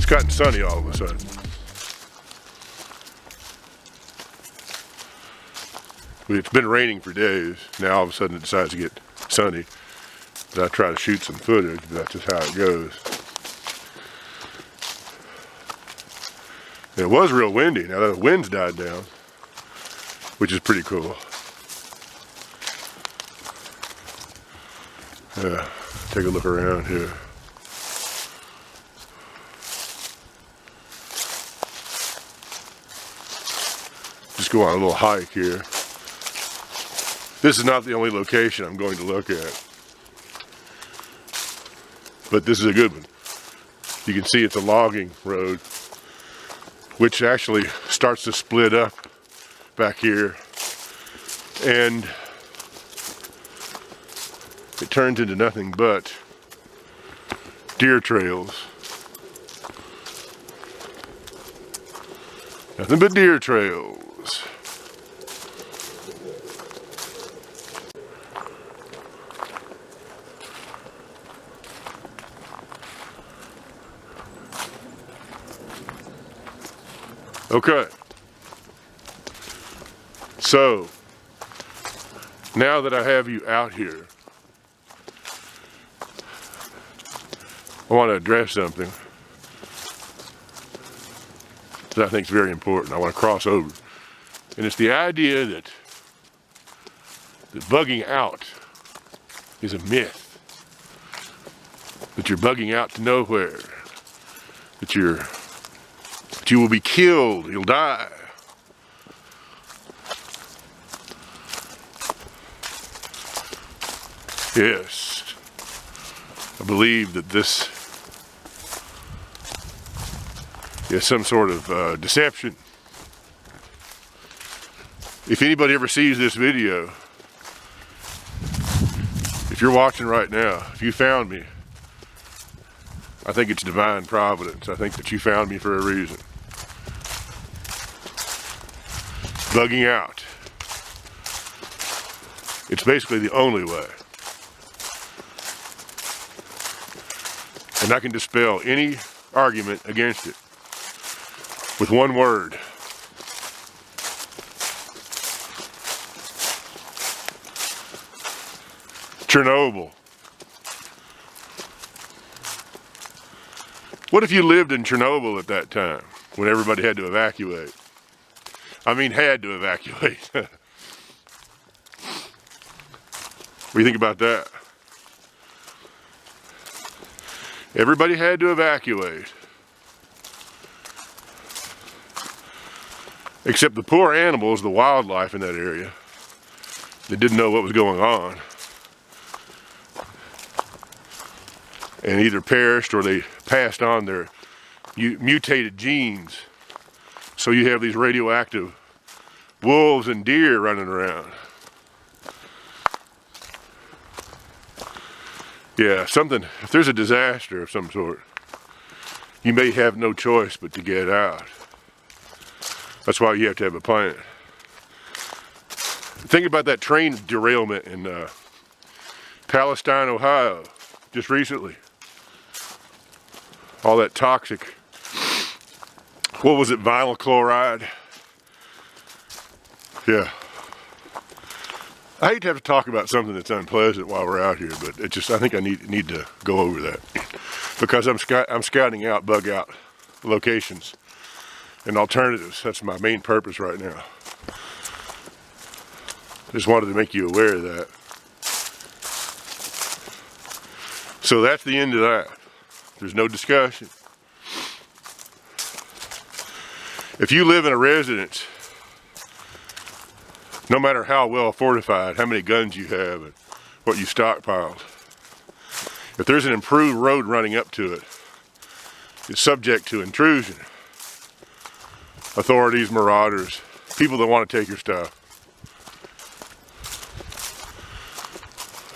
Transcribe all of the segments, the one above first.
gotten sunny all of a sudden. It's been raining for days. Now all of a sudden it decides to get sunny. But I try to shoot some footage, but that's just how it goes. And it was real windy. Now the wind's died down, which is pretty cool. Yeah, take a look around here. Just go on a little hike here. This is not the only location I'm going to look at, but this is a good one. You can see it's a logging road, which actually starts to split up back here, and it turns into nothing but deer trails. Nothing but deer trails. Okay, so now that I have you out here, I want to address something that I think is very important. I want to cross over, and it's the idea that bugging out is a myth, that you're bugging out to nowhere, that you will be killed, you'll die. Yes, I believe that this is some sort of deception. If anybody ever sees this video, if you're watching right now, if you found me, I think it's divine providence. I think that you found me for a reason. Bugging out. It's basically the only way. And I can dispel any argument against it with one word. Chernobyl. What if you lived in Chernobyl at that time, when everybody had to evacuate? I mean, had to evacuate. What do you think about that? Everybody had to evacuate. Except the poor animals, the wildlife in that area. They didn't know what was going on. And either perished or they passed on their mutated genes. So you have these radioactive wolves and deer running around. Yeah, if there's a disaster of some sort, you may have no choice but to get out. That's why you have to have a plan. Think about that train derailment in Palestine, Ohio, just recently. All that toxic, what was it, vinyl chloride? Yeah. I hate to have to talk about something that's unpleasant while we're out here, but it just, I think I need to go over that. Because I'm scouting out bug out locations and alternatives. That's my main purpose right now. Just wanted to make you aware of that. So that's the end of that. There's no discussion. If you live in a residence, no matter how well fortified, how many guns you have, and what you stockpiled, if there's an improved road running up to it, it's subject to intrusion. Authorities, marauders, people that want to take your stuff.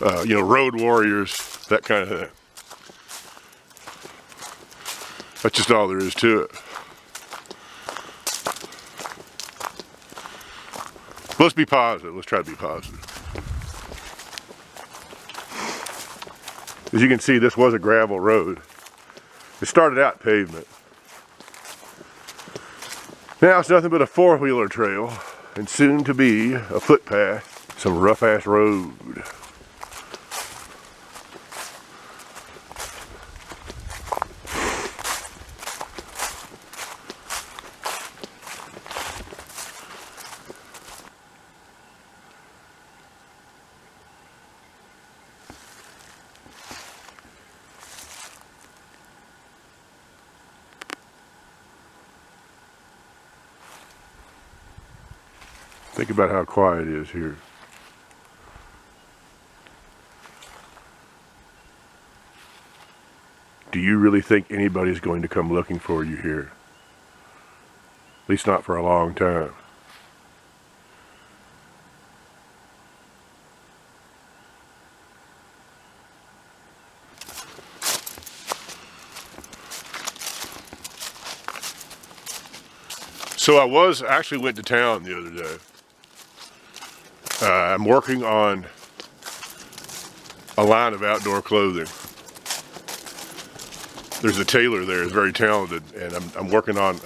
Road warriors, that kind of thing. That's just all there is to it. Let's be positive. Let's try to be positive. As you can see, this was a gravel road. It started out pavement. Now it's nothing but a four-wheeler trail, and soon to be a footpath, some rough-ass road. Think about how quiet it is here. Do you really think anybody's going to come looking for you here? At least not for a long time. So I actually went to town the other day. I'm working on a line of outdoor clothing. There's a tailor there, he's very talented, and I'm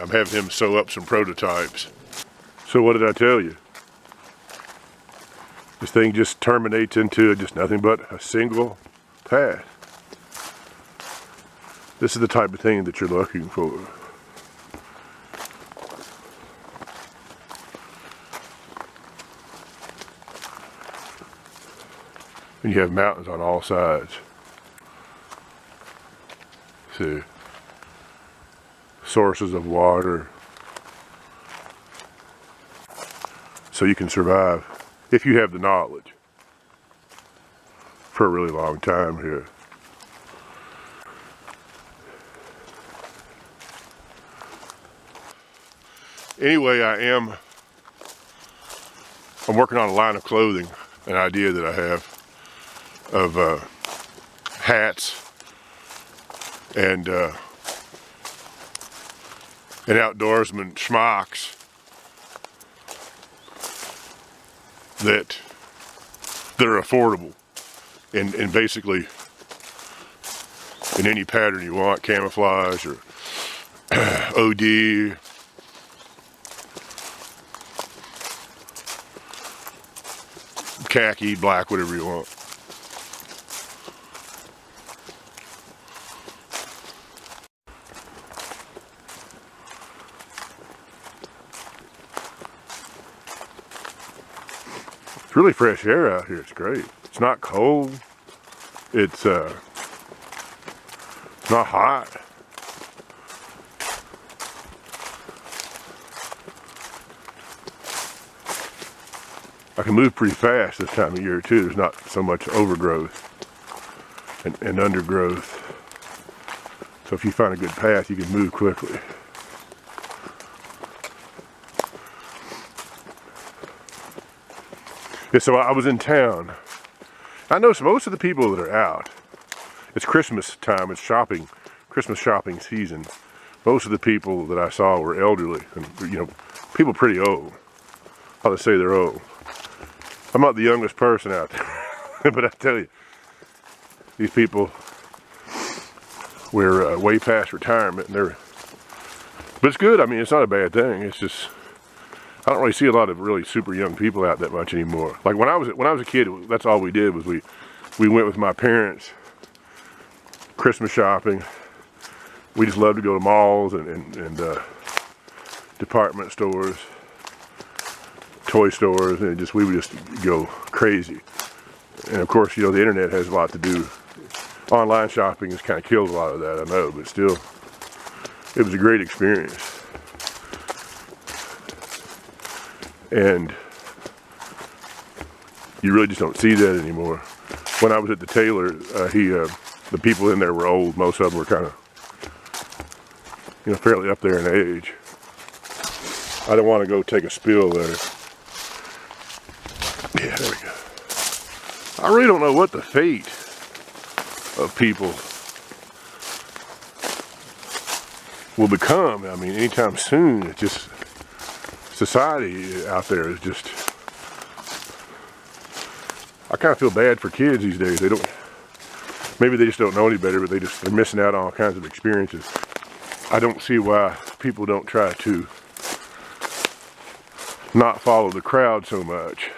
having him sew up some prototypes. So what did I tell you? This thing just terminates into just nothing but a single path. This is the type of thing that you're looking for. And you have mountains on all sides. See, sources of water. So you can survive, if you have the knowledge, for a really long time here. Anyway, I'm working on a line of clothing, an idea that I have of hats and outdoorsman schmucks that are affordable and basically in any pattern you want, camouflage or OD. Khaki, black, whatever you want. It's really fresh air out here. It's great. It's not cold. It's not hot. I can move pretty fast this time of year too. There's not so much overgrowth and undergrowth. So if you find a good path, you can move quickly. Yeah, so I was in town. I noticed most of the people that are out, it's Christmas time, it's shopping, Christmas shopping season. Most of the people that I saw were elderly and, you know, people pretty old. I'll just say they're old. I'm not the youngest person out there, but I tell you, these people, we're way past retirement, and but it's good. I mean, it's not a bad thing. It's just, I don't really see a lot of really super young people out that much anymore. Like when I was a kid, that's all we did was we went with my parents Christmas shopping. We just loved to go to malls and department stores, toy stores, and we would just go crazy. And of course, you know, the internet has a lot to do. Online shopping has kind of killed a lot of that, I know, but still, it was a great experience. And you really just don't see that anymore. When I was at the tailor, the people in there were old. Most of them were kind of, you know, fairly up there in age. I don't want to go take a spill there. Yeah, there we go. I really don't know what the fate of people will become. I mean, anytime soon. It's just, society out there is just, I kind of feel bad for kids these days. They don't, maybe they just don't know any better, but they're missing out on all kinds of experiences. I don't see why people don't try to not follow the crowd so much.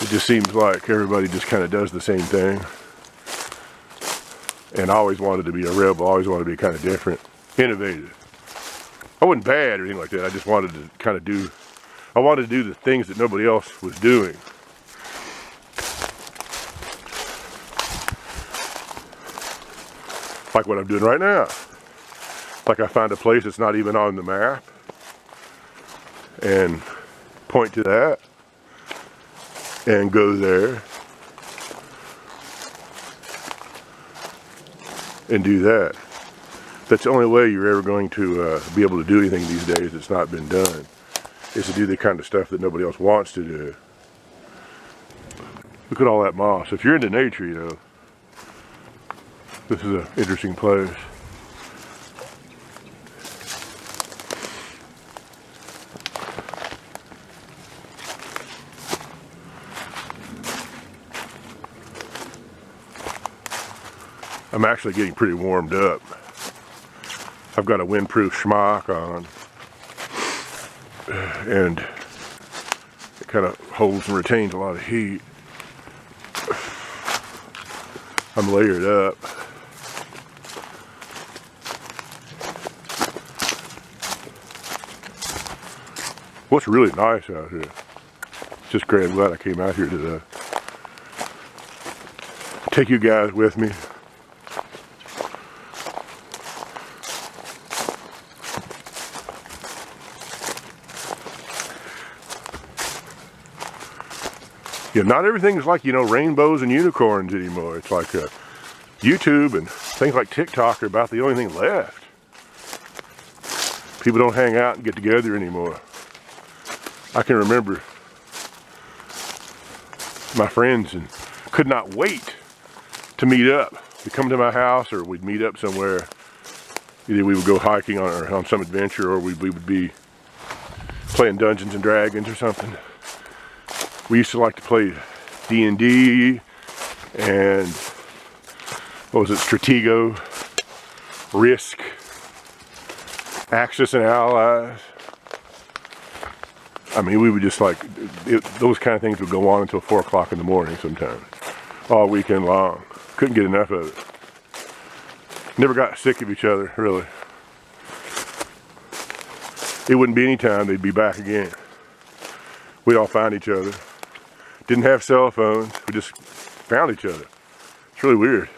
It just seems like everybody just kind of does the same thing. And I always wanted to be a rebel, I always wanted to be kind of different, innovative. I wasn't bad or anything like that, I just wanted to kind of I wanted to do the things that nobody else was doing. Like what I'm doing right now. Like I find a place that's not even on the map and point to that and go there and do that. That's the only way you're ever going to be able to do anything these days that's not been done, is to do the kind of stuff that nobody else wants to do. Look at all that moss. If you're into nature, you know, this is an interesting place. I'm actually getting pretty warmed up. I've got a windproof schmuck on, and it kind of holds and retains a lot of heat. I'm layered up. What's really nice out here, just great, I'm glad I came out here today. Take you guys with me. Yeah, not everything's like, you know, rainbows and unicorns anymore. It's like YouTube and things like TikTok are about the only thing left. People don't hang out and get together anymore. I can remember my friends and could not wait to meet up. They'd come to my house or we'd meet up somewhere. Either we would go hiking on some adventure, or we would be playing Dungeons and Dragons or something. We used to like to play D&D and what was it, Stratego, Risk, Axis and Allies. I mean, we would just like, those kind of things would go on until 4 o'clock in the morning sometimes, all weekend long. Couldn't get enough of it. Never got sick of each other, really. It wouldn't be any time, they'd be back again. We'd all find each other. Didn't have cell phones, we just found each other. It's really weird.